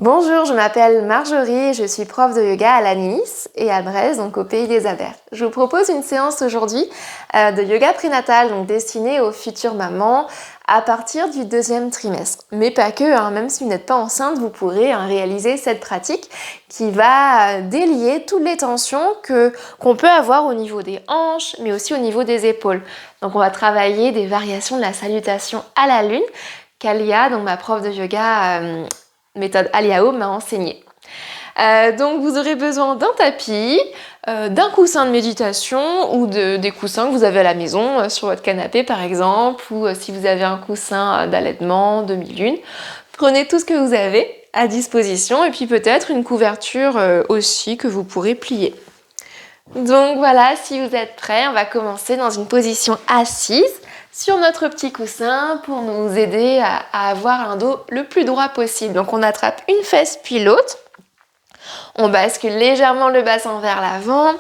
Bonjour, je m'appelle Marjorie, je suis prof de yoga à l'ANIS et à Brest, donc au pays des Abers. Je vous propose une séance aujourd'hui de yoga prénatal, donc destinée aux futures mamans à partir du 2e trimestre. Mais pas que, même si vous n'êtes pas enceinte, vous pourrez réaliser cette pratique qui va délier toutes les tensions qu'on peut avoir au niveau des hanches, mais aussi au niveau des épaules. Donc on va travailler des variations de la salutation à la lune qu'Alia, donc ma prof de yoga, méthode Aliao, m'a enseigné. Donc vous aurez besoin d'un tapis, d'un coussin de méditation ou des coussins que vous avez à la maison, sur votre canapé par exemple, ou si vous avez un coussin d'allaitement, demi-lune. Prenez tout ce que vous avez à disposition et puis peut-être une couverture aussi que vous pourrez plier. Donc voilà, si vous êtes prêts, on va commencer dans une position assise sur notre petit coussin pour nous aider à avoir un dos le plus droit possible. Donc on attrape une fesse puis l'autre. On bascule légèrement le bassin vers l'avant.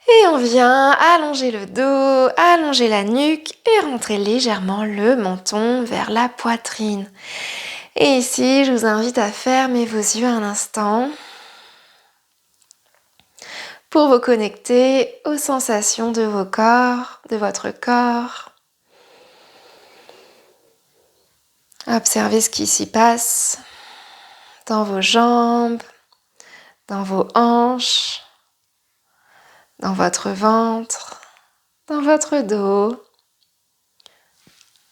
Et on vient allonger le dos, allonger la nuque et rentrer légèrement le menton vers la poitrine. Et ici, je vous invite à fermer vos yeux un instant pour vous connecter aux sensations de vos corps, de votre corps. Observez ce qui s'y passe dans vos jambes, dans vos hanches, dans votre ventre, dans votre dos,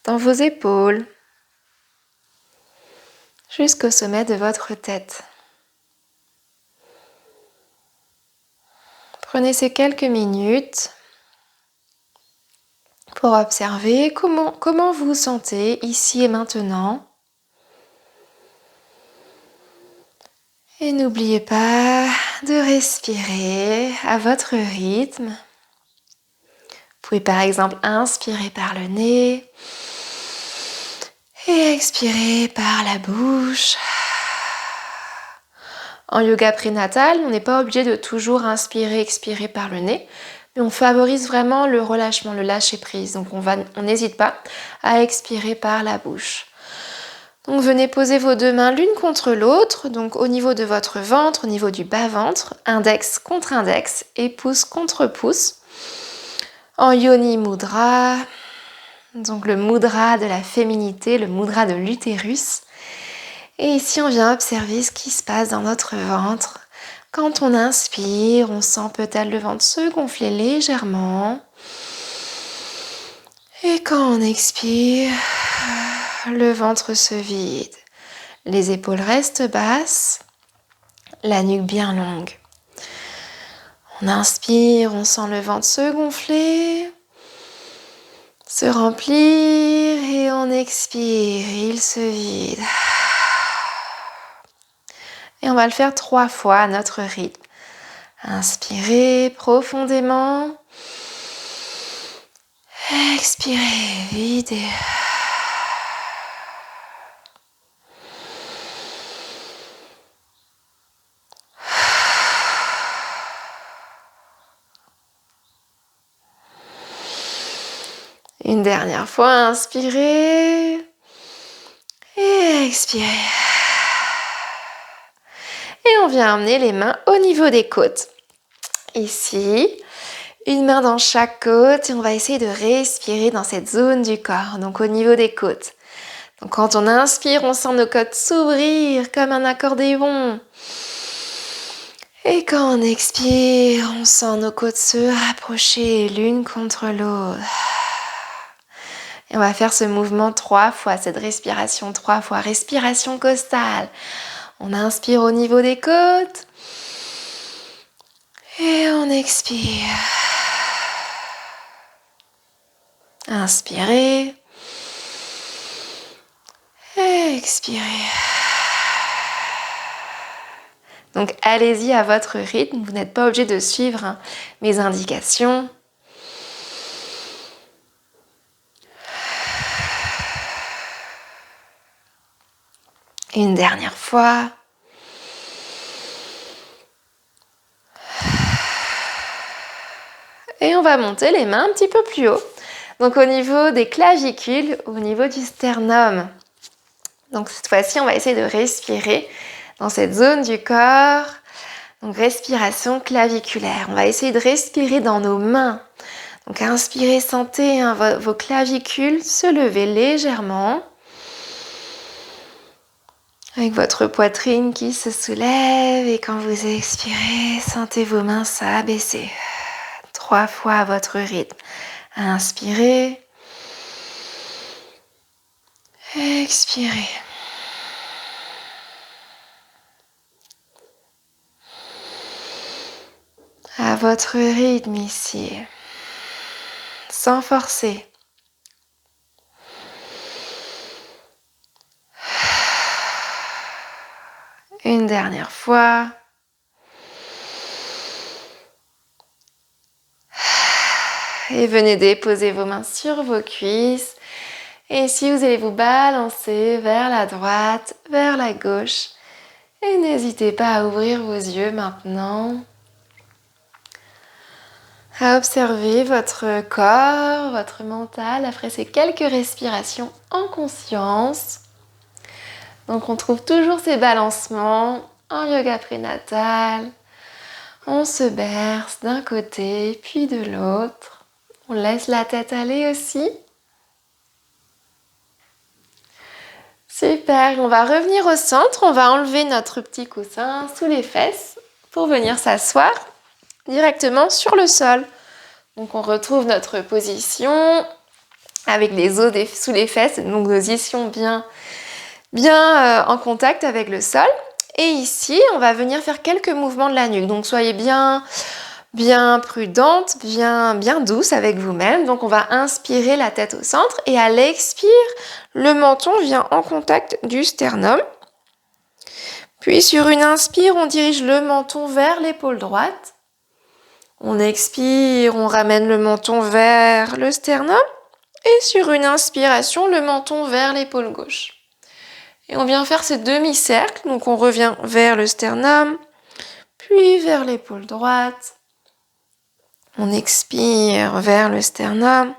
dans vos épaules, jusqu'au sommet de votre tête. Prenez ces quelques minutes pour observer comment vous vous sentez ici et maintenant. Et n'oubliez pas de respirer à votre rythme. Vous pouvez par exemple inspirer par le nez et expirer par la bouche. En yoga prénatal, on n'est pas obligé de toujours inspirer, expirer par le nez, mais on favorise vraiment le relâchement, le lâcher prise. Donc on n'hésite pas à expirer par la bouche. Donc venez poser vos deux mains l'une contre l'autre, donc au niveau de votre ventre, au niveau du bas-ventre, index contre index et pouce contre pouce. En Yoni Mudra, donc le mudra de la féminité, le mudra de l'utérus. Et ici, on vient observer ce qui se passe dans notre ventre. Quand on inspire, on sent peut-être le ventre se gonfler légèrement. Et quand on expire, le ventre se vide. Les épaules restent basses, la nuque bien longue. On inspire, on sent le ventre se gonfler, se remplir et on expire, il se vide. Et on va le faire 3 fois à notre rythme. Inspirez profondément. Expirez, videz. Une dernière fois, inspirez et expirez. Et on vient amener les mains au niveau des côtes. Ici, une main dans chaque côte et on va essayer de respirer dans cette zone du corps, donc au niveau des côtes. Donc quand on inspire, on sent nos côtes s'ouvrir comme un accordéon. Et quand on expire, on sent nos côtes se rapprocher l'une contre l'autre. Et on va faire ce mouvement 3 fois, cette respiration 3 fois. Respiration costale. On inspire au niveau des côtes. Et on expire. Inspirez. Et expirez. Donc allez-y à votre rythme. Vous n'êtes pas obligé de suivre mes indications. Et une dernière fois. Et on va monter les mains un petit peu plus haut. Donc au niveau des clavicules, au niveau du sternum. Donc cette fois-ci, on va essayer de respirer dans cette zone du corps. Donc respiration claviculaire. On va essayer de respirer dans nos mains. Donc inspirez, sentez vos clavicules se lever légèrement. Avec votre poitrine qui se soulève et quand vous expirez, sentez vos mains s'abaisser. 3 fois à votre rythme. Inspirez. Expirez. À votre rythme ici, sans forcer. Une dernière fois. Et venez déposer vos mains sur vos cuisses. Et ici, vous allez vous balancer vers la droite, vers la gauche. Et n'hésitez pas à ouvrir vos yeux maintenant. À observer votre corps, votre mental après ces quelques respirations en conscience. Donc on trouve toujours ces balancements en yoga prénatal. On se berce d'un côté puis de l'autre. On laisse la tête aller aussi. Super, on va revenir au centre. On va enlever notre petit coussin sous les fesses pour venir s'asseoir directement sur le sol. Donc on retrouve notre position avec les os sous les fesses, donc position bien en contact avec le sol. Et ici, on va venir faire quelques mouvements de la nuque. Donc soyez bien prudente, bien douce avec vous-même. Donc on va inspirer la tête au centre et à l'expire, le menton vient en contact du sternum. Puis sur une inspire, on dirige le menton vers l'épaule droite. On expire, on ramène le menton vers le sternum. Et sur une inspiration, le menton vers l'épaule gauche. Et on vient faire ces demi-cercles. Donc on revient vers le sternum, puis vers l'épaule droite. On expire vers le sternum.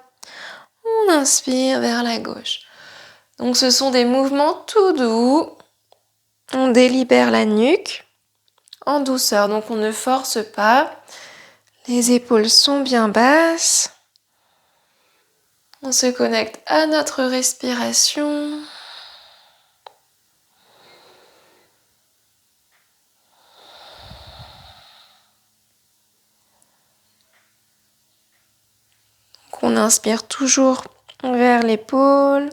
On inspire vers la gauche. Donc ce sont des mouvements tout doux. On délibère la nuque en douceur. Donc on ne force pas. Les épaules sont bien basses. On se connecte à notre respiration. Donc on inspire toujours vers l'épaule.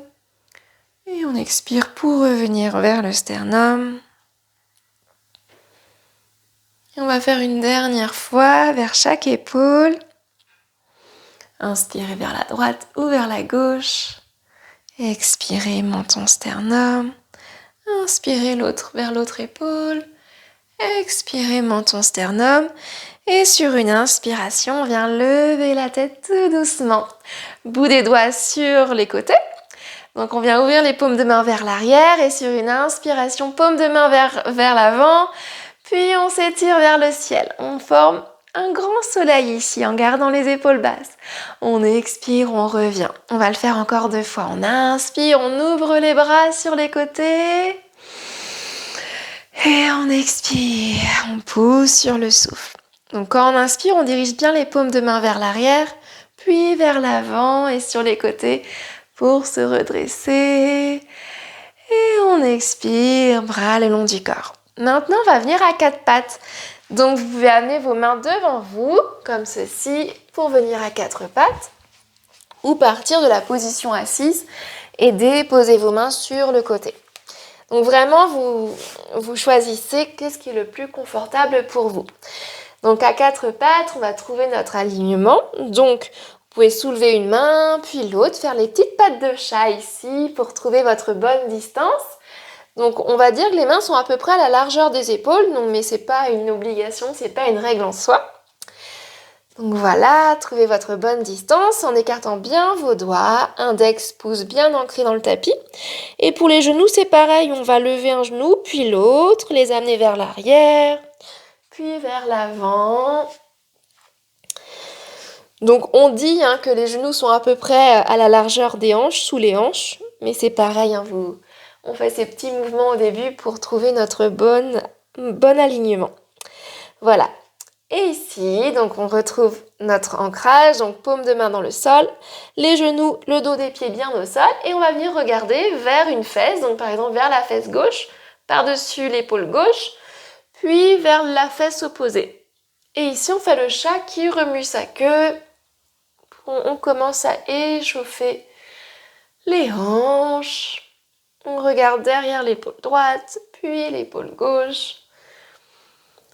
Et on expire pour revenir vers le sternum. Et on va faire une dernière fois vers chaque épaule. Inspirez vers la droite ou vers la gauche. Expirez, menton sternum. Inspirez vers l'autre épaule. Expirez, menton sternum. Et sur une inspiration, on vient lever la tête tout doucement. Bout des doigts sur les côtés. Donc on vient ouvrir les paumes de main vers l'arrière. Et sur une inspiration, paume de main vers l'avant. Puis on s'étire vers le ciel. On forme un grand soleil ici en gardant les épaules basses. On expire, on revient. On va le faire encore 2 fois. On inspire, on ouvre les bras sur les côtés. Et on expire, on pousse sur le souffle. Donc quand on inspire, on dirige bien les paumes de main vers l'arrière, puis vers l'avant et sur les côtés pour se redresser. Et on expire, bras le long du corps. Maintenant, on va venir à 4 pattes. Donc, vous pouvez amener vos mains devant vous, comme ceci, pour venir à 4 pattes. Ou partir de la position assise et déposer vos mains sur le côté. Donc, vraiment, vous choisissez qu'est-ce qui est le plus confortable pour vous. Donc, à 4 pattes, on va trouver notre alignement. Donc, vous pouvez soulever une main, puis l'autre, faire les petites pattes de chat ici pour trouver votre bonne distance. Donc on va dire que les mains sont à peu près à la largeur des épaules, mais c'est pas une obligation, c'est pas une règle en soi. Donc voilà, trouvez votre bonne distance en écartant bien vos doigts, index, pouce bien ancré dans le tapis. Et pour les genoux, c'est pareil, on va lever un genou, puis l'autre, les amener vers l'arrière, puis vers l'avant. Donc on dit que les genoux sont à peu près à la largeur des hanches, sous les hanches, mais c'est pareil, On fait ces petits mouvements au début pour trouver notre bon alignement. Voilà. Et ici, donc on retrouve notre ancrage, donc paume de main dans le sol, les genoux, le dos des pieds bien au sol, et on va venir regarder vers une fesse, donc par exemple vers la fesse gauche, par-dessus l'épaule gauche, puis vers la fesse opposée. Et ici, on fait le chat qui remue sa queue. On commence à échauffer les hanches. On regarde derrière l'épaule droite, puis l'épaule gauche.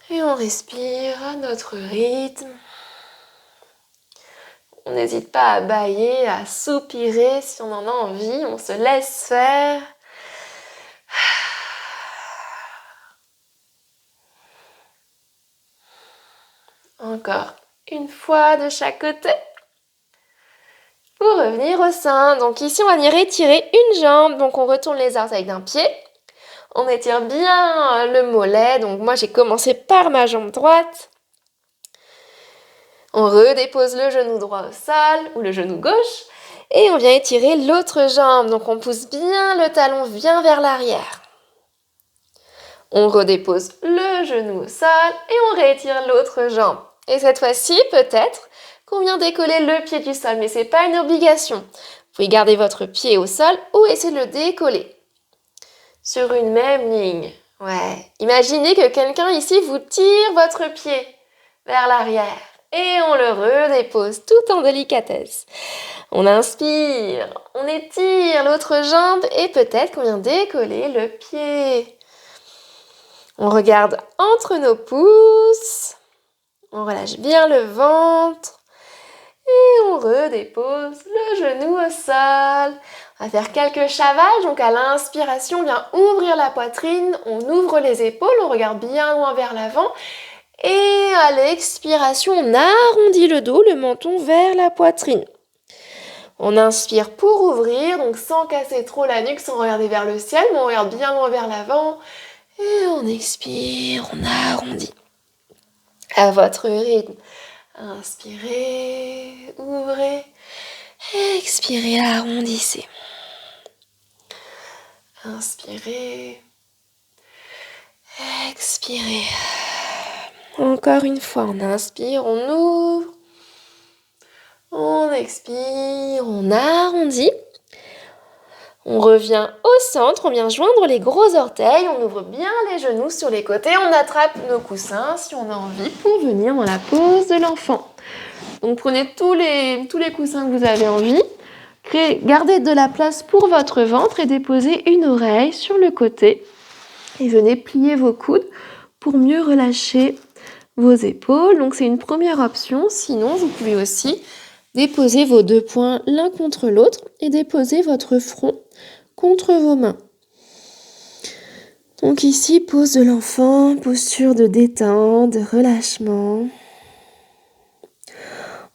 Et on respire à notre rythme. On n'hésite pas à bâiller, à soupirer si on en a envie. On se laisse faire. Encore une fois de chaque côté. Pour revenir au sein. Donc ici, on va venir étirer une jambe. Donc on retourne les orteils d'un pied. On étire bien le mollet. Donc moi, j'ai commencé par ma jambe droite. On redépose le genou droit au sol ou le genou gauche. Et on vient étirer l'autre jambe. Donc on pousse bien le talon, vient vers l'arrière. On redépose le genou au sol et on réétire l'autre jambe. Et cette fois-ci, peut-être qu'on vient décoller le pied du sol, mais ce n'est pas une obligation. Vous pouvez garder votre pied au sol ou essayer de le décoller. Sur une même ligne. Ouais. Imaginez que quelqu'un ici vous tire votre pied vers l'arrière. Et on le redépose tout en délicatesse. On inspire, on étire l'autre jambe et peut-être qu'on vient décoller le pied. On regarde entre nos pouces. On relâche bien le ventre. Et on redépose le genou au sol. On va faire quelques chavages. Donc à l'inspiration, on vient ouvrir la poitrine. On ouvre les épaules. On regarde bien loin vers l'avant. Et à l'expiration, on arrondit le dos, le menton vers la poitrine. On inspire pour ouvrir, donc sans casser trop la nuque, sans regarder vers le ciel, mais on regarde bien loin vers l'avant. Et on expire, on arrondit. À votre rythme. Inspirez, ouvrez, expirez, arrondissez. Inspirez, expirez. Encore une fois, on inspire, on ouvre, on expire, on arrondit. On revient au centre, on vient joindre les gros orteils, on ouvre bien les genoux sur les côtés, on attrape nos coussins si on a envie pour venir dans la pose de l'enfant. Donc prenez tous les coussins que vous avez envie, gardez de la place pour votre ventre et déposez une oreille sur le côté. Et venez plier vos coudes pour mieux relâcher vos épaules. Donc c'est une première option, sinon vous pouvez aussi déposer vos deux poings l'un contre l'autre et déposer votre front contre vos mains. Donc ici, pose de l'enfant, posture de détente, de relâchement.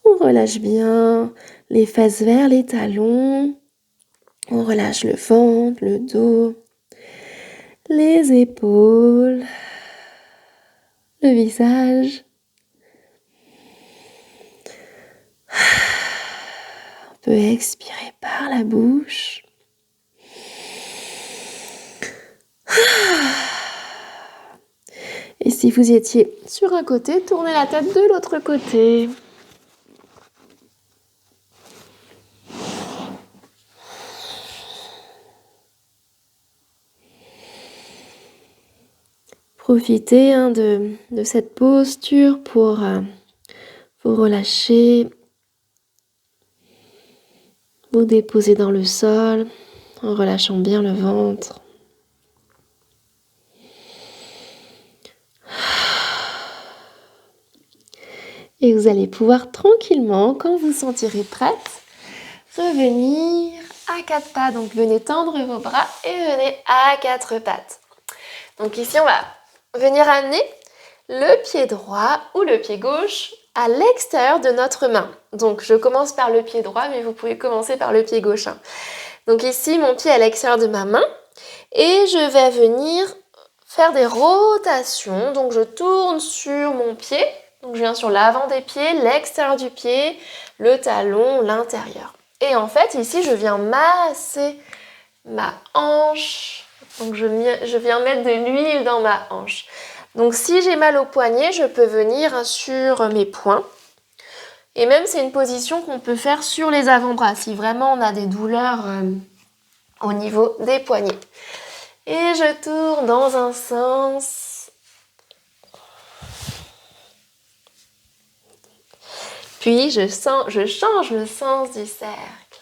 On relâche bien les fesses vers les talons. On relâche le ventre, le dos, les épaules, le visage. On peut expirer par la bouche. Et si vous étiez sur un côté, tournez la tête de l'autre côté. Profitez de cette posture pour vous relâcher, vous déposer dans le sol en relâchant bien le ventre. Et vous allez pouvoir tranquillement, quand vous sentirez prête, revenir à quatre pattes. Donc venez tendre vos bras et venez à quatre pattes. Donc ici, on va venir amener le pied droit ou le pied gauche à l'extérieur de notre main. Donc je commence par le pied droit, mais vous pouvez commencer par le pied gauche. Donc ici, mon pied est à l'extérieur de ma main et je vais venir faire des rotations. Donc je tourne sur mon pied. Donc je viens sur l'avant des pieds, l'extérieur du pied, le talon, l'intérieur. Et en fait, ici, je viens masser ma hanche, Donc je viens mettre de l'huile dans ma hanche. Donc si j'ai mal au poignet, je peux venir sur mes poings. Et même c'est une position qu'on peut faire sur les avant-bras si vraiment on a des douleurs au niveau des poignets. Et je tourne dans un sens. Puis je change le sens du cercle.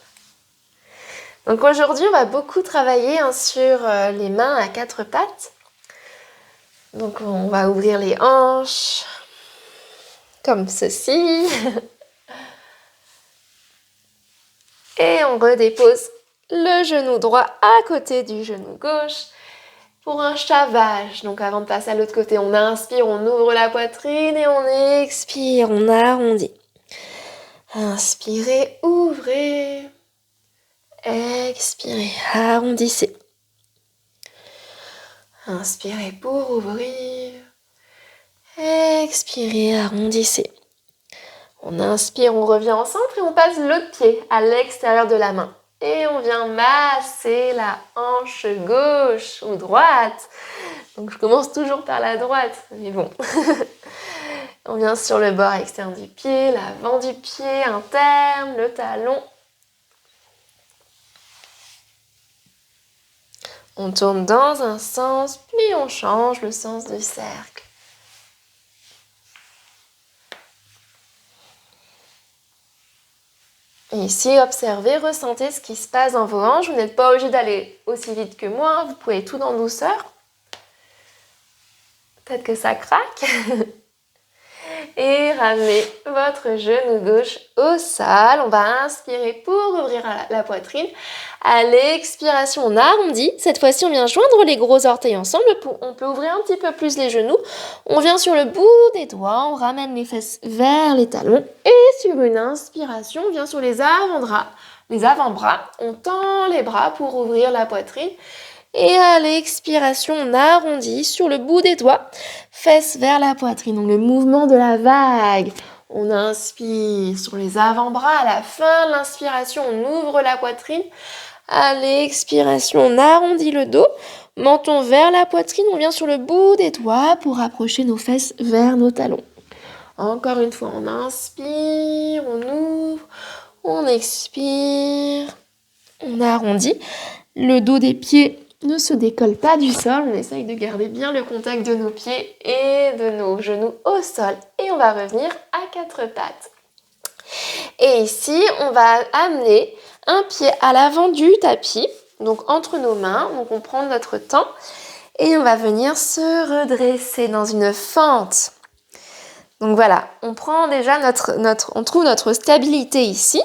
Donc aujourd'hui, on va beaucoup travailler sur les mains à quatre pattes. Donc on va ouvrir les hanches comme ceci. Et on redépose le genou droit à côté du genou gauche pour un chavage. Donc avant de passer à l'autre côté, on inspire, on ouvre la poitrine et on expire, on arrondit. Inspirez, ouvrez. Expirez, arrondissez. Inspirez pour ouvrir. Expirez, arrondissez. On inspire, on revient en centre et on passe l'autre pied à l'extérieur de la main. Et on vient masser la hanche gauche ou droite. Donc je commence toujours par la droite, mais bon. On vient sur le bord externe du pied, l'avant du pied, interne, le talon. On tourne dans un sens, puis on change le sens du cercle. Et ici, observez, ressentez ce qui se passe dans vos hanches. Vous n'êtes pas obligé d'aller aussi vite que moi, vous pouvez tout en douceur. Peut-être que ça craque. Et ramenez votre genou gauche au sol. On va inspirer pour ouvrir la poitrine. À l'expiration, on arrondit. Cette fois-ci, on vient joindre les gros orteils ensemble. On peut ouvrir un petit peu plus les genoux. On vient sur le bout des doigts. On ramène les fesses vers les talons. Et sur une inspiration, on vient sur les avant-bras. On tend les bras pour ouvrir la poitrine. Et à l'expiration, on arrondit sur le bout des doigts, fesses vers la poitrine. Donc le mouvement de la vague. On inspire sur les avant-bras. À la fin de l'inspiration, on ouvre la poitrine. À l'expiration, on arrondit le dos. Menton vers la poitrine. On vient sur le bout des doigts pour rapprocher nos fesses vers nos talons. Encore une fois, on inspire, on ouvre, on expire, on arrondit. Le dos des pieds ne se décolle pas du sol, on essaye de garder bien le contact de nos pieds et de nos genoux au sol. Et on va revenir à quatre pattes. Et ici, on va amener un pied à l'avant du tapis, donc entre nos mains. Donc on prend notre temps et on va venir se redresser dans une fente. Donc voilà, on prend déjà on trouve notre stabilité ici.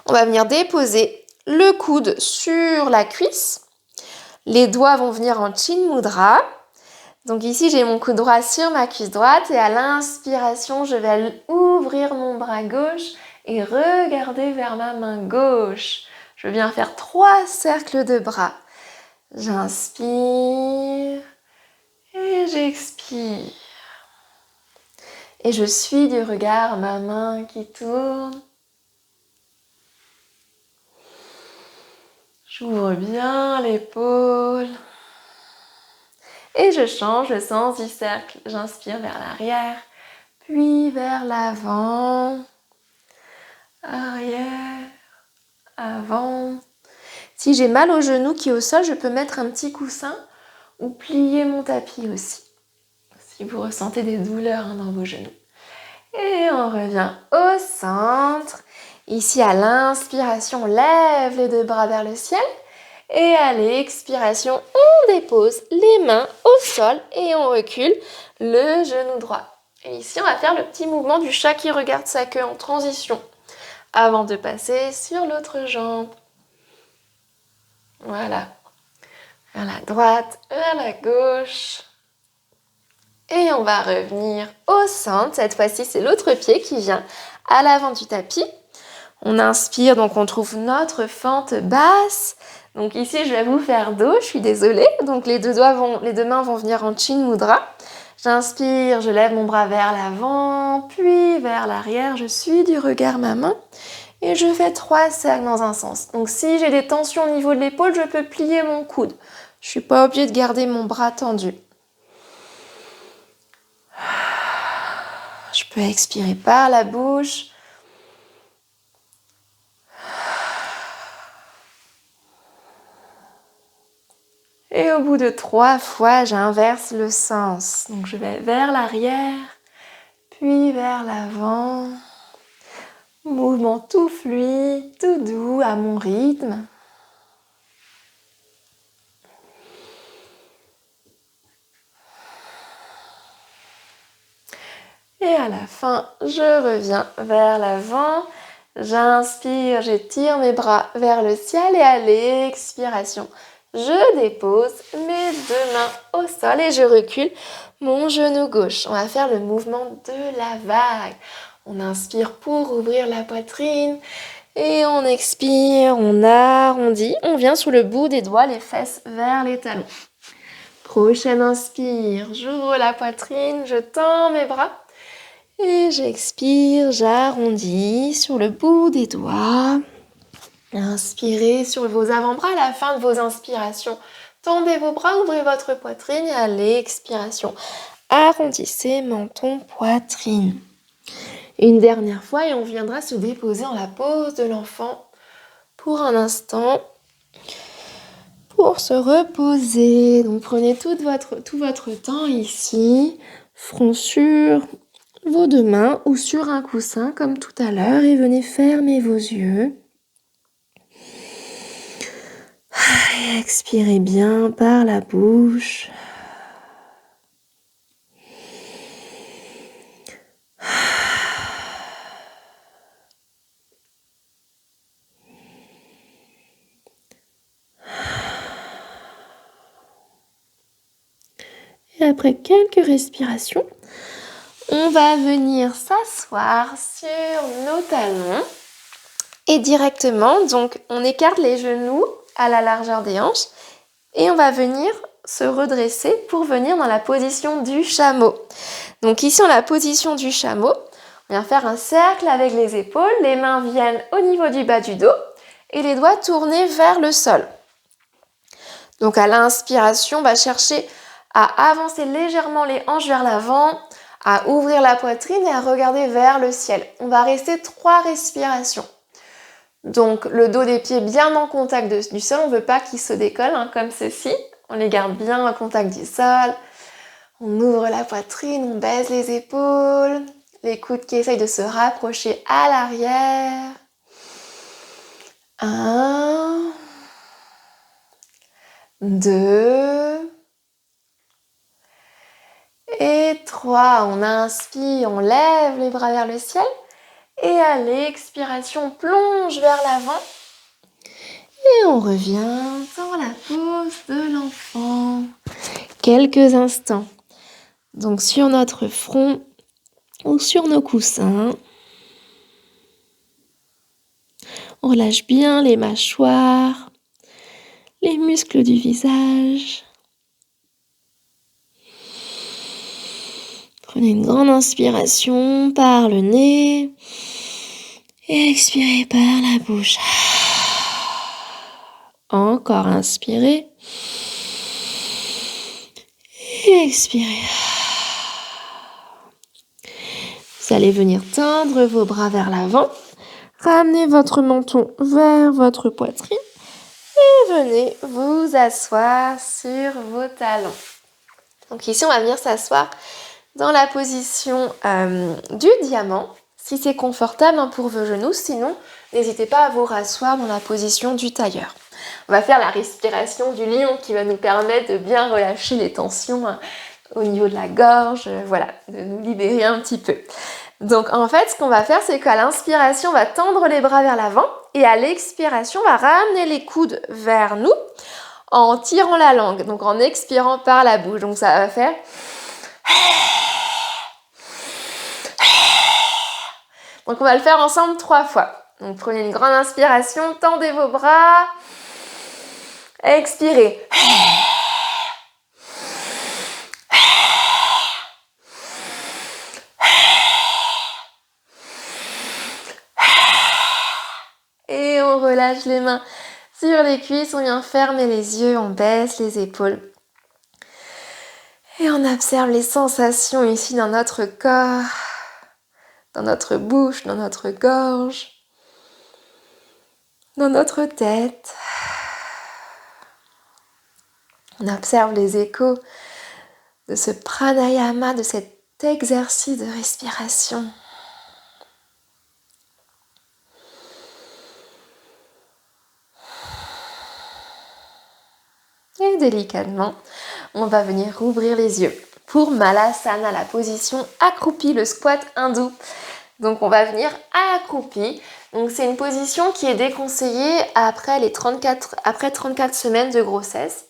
On va venir déposer le coude sur la cuisse. Les doigts vont venir en Chin Mudra. Donc ici, j'ai mon coude droit sur ma cuisse droite et à l'inspiration, je vais ouvrir mon bras gauche et regarder vers ma main gauche. Je viens faire 3 cercles de bras. J'inspire et j'expire. Et je suis du regard ma main qui tourne. J'ouvre bien l'épaule. Et je change le sens du cercle. J'inspire vers l'arrière, puis vers l'avant. Arrière, avant. Si j'ai mal au genou qui est au sol, je peux mettre un petit coussin ou plier mon tapis aussi. Si vous ressentez des douleurs dans vos genoux. Et on revient au centre. Ici, à l'inspiration, on lève les 2 bras vers le ciel. Et à l'expiration, on dépose les mains au sol et on recule le genou droit. Et ici, on va faire le petit mouvement du chat qui regarde sa queue en transition avant de passer sur l'autre jambe. Voilà. Vers la droite, vers la gauche. Et on va revenir au centre. Cette fois-ci, c'est l'autre pied qui vient à l'avant du tapis. On inspire, donc on trouve notre fente basse. Donc ici, je vais vous faire dos, je suis désolée. Donc les deux mains vont venir en Chin Mudra. J'inspire, je lève mon bras vers l'avant, puis vers l'arrière. Je suis du regard ma main. Et je fais 3 cercles dans un sens. Donc si j'ai des tensions au niveau de l'épaule, je peux plier mon coude. Je suis pas obligée de garder mon bras tendu. Je peux expirer par la bouche. Et au bout de 3 fois, j'inverse le sens. Donc je vais vers l'arrière, puis vers l'avant. Mouvement tout fluide, tout doux, à mon rythme. Et à la fin, je reviens vers l'avant. J'inspire, j'étire mes bras vers le ciel et à l'expiration, je dépose mes 2 mains au sol et je recule mon genou gauche. On va faire le mouvement de la vague. On inspire pour ouvrir la poitrine et on expire, on arrondit. On vient sur le bout des doigts, les fesses vers les talons. Prochaine inspire, j'ouvre la poitrine, je tends mes bras. Et j'expire, j'arrondis sur le bout des doigts. Inspirez sur vos avant-bras à la fin de vos inspirations. Tendez vos bras, ouvrez votre poitrine et à l'expiration, arrondissez menton, poitrine. Une dernière fois et on viendra se déposer en la pose de l'enfant pour un instant pour se reposer. Donc prenez tout votre temps ici, front sur vos 2 mains ou sur un coussin comme tout à l'heure et venez fermer vos yeux. Et expirez bien par la bouche. Et après quelques respirations, on va venir s'asseoir sur nos talons et directement, donc on écarte les genoux à la largeur des hanches et on va venir se redresser pour venir dans la position du chameau. Donc ici, on a la position du chameau. On vient faire un cercle avec les épaules, les mains viennent au niveau du bas du dos et les doigts tournés vers le sol. Donc à l'inspiration, on va chercher à avancer légèrement les hanches vers l'avant, à ouvrir la poitrine et à regarder vers le ciel. On va rester 3 respirations. Donc le dos des pieds bien en contact du sol, on ne veut pas qu'ils se décollent comme ceci. On les garde bien en contact du sol. On ouvre la poitrine, on baisse les épaules, les coudes qui essayent de se rapprocher à l'arrière. 1, 2 et 3. On inspire, on lève les bras vers le ciel. Et à l'expiration, on plonge vers l'avant. Et on revient dans la pose de l'enfant. Quelques instants. Donc sur notre front ou sur nos coussins. On relâche bien les mâchoires, les muscles du visage. Prenez une grande inspiration par le nez et expirez par la bouche. Encore inspirez et expirez. Vous allez venir tendre vos bras vers l'avant, ramenez votre menton vers votre poitrine et venez vous asseoir sur vos talons. Donc ici, on va venir s'asseoir dans la position du diamant, si c'est confortable pour vos genoux. Sinon, n'hésitez pas à vous rasseoir dans la position du tailleur. On va faire la respiration du lion qui va nous permettre de bien relâcher les tensions au niveau de la gorge, voilà, de nous libérer un petit peu. Donc en fait, ce qu'on va faire, c'est qu'à l'inspiration, on va tendre les bras vers l'avant et à l'expiration, on va ramener les coudes vers nous en tirant la langue, donc en expirant par la bouche. Donc ça va faire... Donc on va le faire ensemble 3 fois. Donc prenez une grande inspiration, tendez vos bras, expirez. Et on relâche les mains sur les cuisses, on vient fermer les yeux, on baisse les épaules. Et on observe les sensations ici dans notre corps, dans notre bouche, dans notre gorge, dans notre tête. On observe les échos de ce pranayama, de cet exercice de respiration. Et délicatement, on va venir ouvrir les yeux pour Malasana, la position accroupie, le squat hindou. Donc on va venir accroupi. Donc c'est une position qui est déconseillée après 34 semaines de grossesse.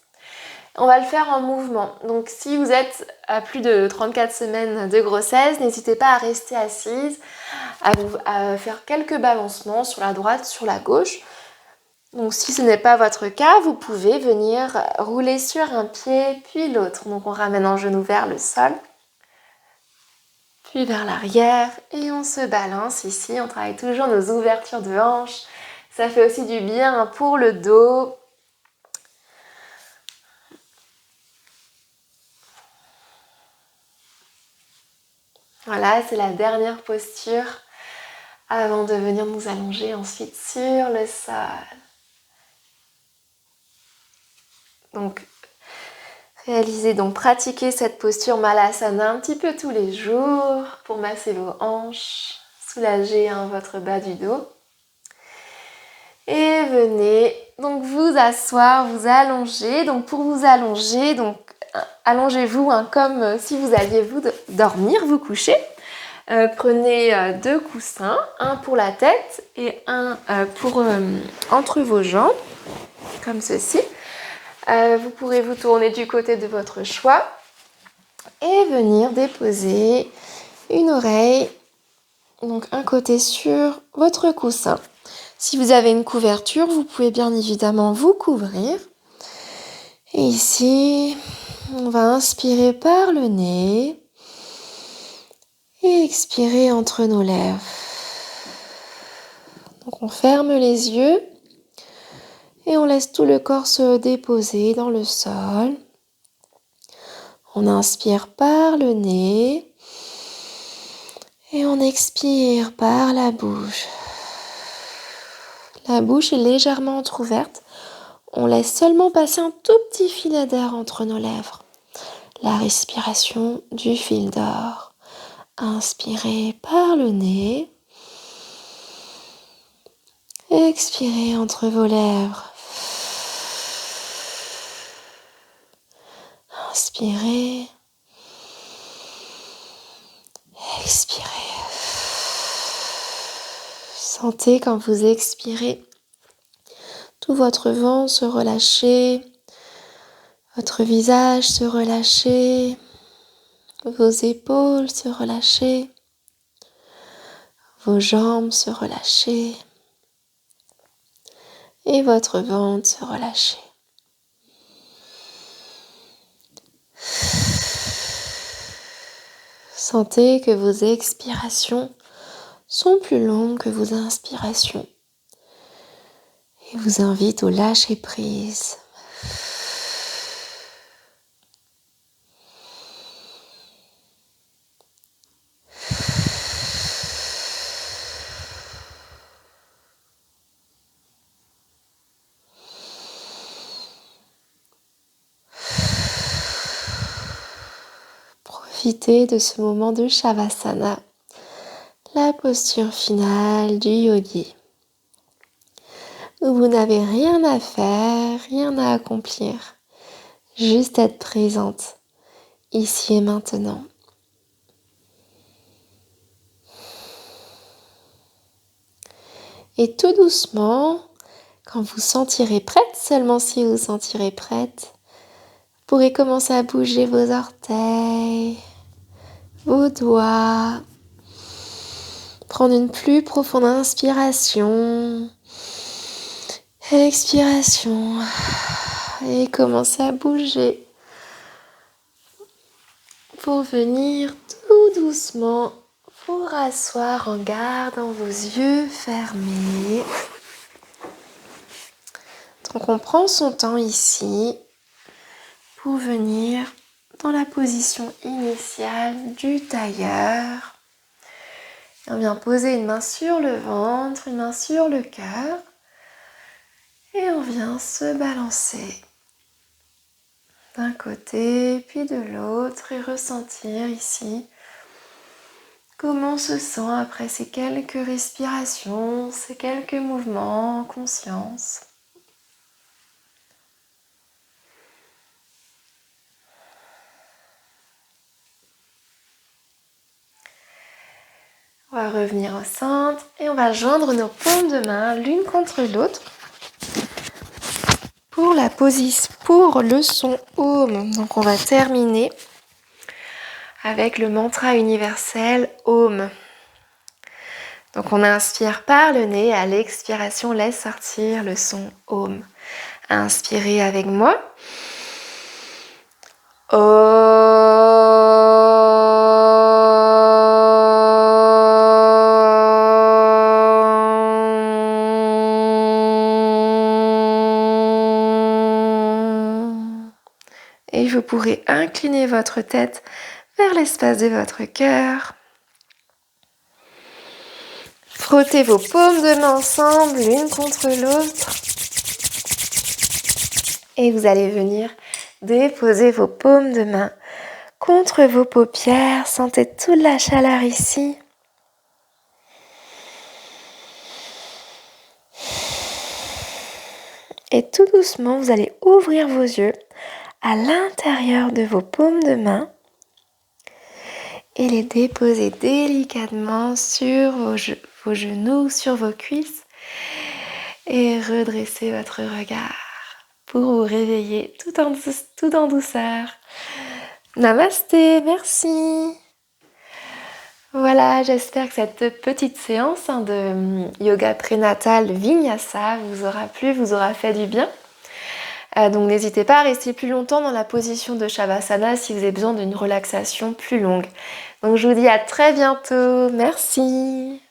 On va le faire en mouvement. Donc si vous êtes à plus de 34 semaines de grossesse, n'hésitez pas à rester assise, à faire quelques balancements sur la droite, sur la gauche. Donc si ce n'est pas votre cas, vous pouvez venir rouler sur un pied puis l'autre. Donc on ramène en genou vers le sol, puis vers l'arrière et on se balance ici. On travaille toujours nos ouvertures de hanches. Ça fait aussi du bien pour le dos. Voilà, c'est la dernière posture avant de venir nous allonger ensuite sur le sol. Donc, pratiquez cette posture Malasana un petit peu tous les jours pour masser vos hanches, soulager votre bas du dos. Et venez donc vous asseoir, vous allonger. Donc pour vous allonger, allongez-vous comme si vous alliez vous dormir, vous coucher. Prenez 2 coussins, un pour la tête et un pour entre vos jambes, comme ceci. Vous pourrez vous tourner du côté de votre choix et venir déposer une oreille, donc un côté sur votre coussin. Si vous avez une couverture, vous pouvez bien évidemment vous couvrir. Et ici, on va inspirer par le nez et expirer entre nos lèvres. Donc on ferme les yeux et on laisse tout le corps se déposer dans le sol. On inspire par le nez et on expire par la bouche. La bouche est légèrement entrouverte. On laisse seulement passer un tout petit filet d'air entre nos lèvres. La respiration du fil d'or. Inspirez par le nez. Expirez entre vos lèvres. Inspirez. Expirez. Sentez quand vous expirez tout votre ventre se relâcher, votre visage se relâcher, vos épaules se relâcher, vos jambes se relâcher et votre ventre se relâcher. Sentez que vos expirations sont plus longues que vos inspirations et vous invite au lâcher prise. Profitez de ce moment de Shavasana, la posture finale du yogi, où vous n'avez rien à faire, rien à accomplir, juste être présente, ici et maintenant. Et tout doucement, quand vous sentirez prête, seulement si vous sentirez prête, vous pourrez commencer à bouger vos orteils, vos doigts, prendre une plus profonde inspiration, expiration, et commencer à bouger pour venir tout doucement vous rasseoir en gardant vos yeux fermés. Donc on prend son temps ici pour venir dans la position initiale du tailleur. Et on vient poser une main sur le ventre, une main sur le cœur. Et on vient se balancer d'un côté puis de l'autre et ressentir ici comment on se sent après ces quelques respirations, ces quelques mouvements en conscience. On va revenir au centre et on va joindre nos paumes de main l'une contre l'autre pour la position, pour le son Om. Donc on va terminer avec le mantra universel Om. Donc on inspire par le nez, à l'expiration laisse sortir le son Om. Inspirez avec moi. Et vous pourrez incliner votre tête vers l'espace de votre cœur. Frottez vos paumes de main ensemble, l'une contre l'autre. Et vous allez venir déposer vos paumes de main contre vos paupières. Sentez toute la chaleur ici. Et tout doucement, vous allez ouvrir vos yeux à l'intérieur de vos paumes de main et les déposer délicatement sur vos genoux, sur vos cuisses et redresser votre regard pour vous réveiller tout en douceur. Namasté, merci. Voilà, j'espère que cette petite séance de yoga prénatal Vinyasa vous aura plu, vous aura fait du bien. Donc n'hésitez pas à rester plus longtemps dans la position de Shavasana si vous avez besoin d'une relaxation plus longue. Donc je vous dis à très bientôt, merci.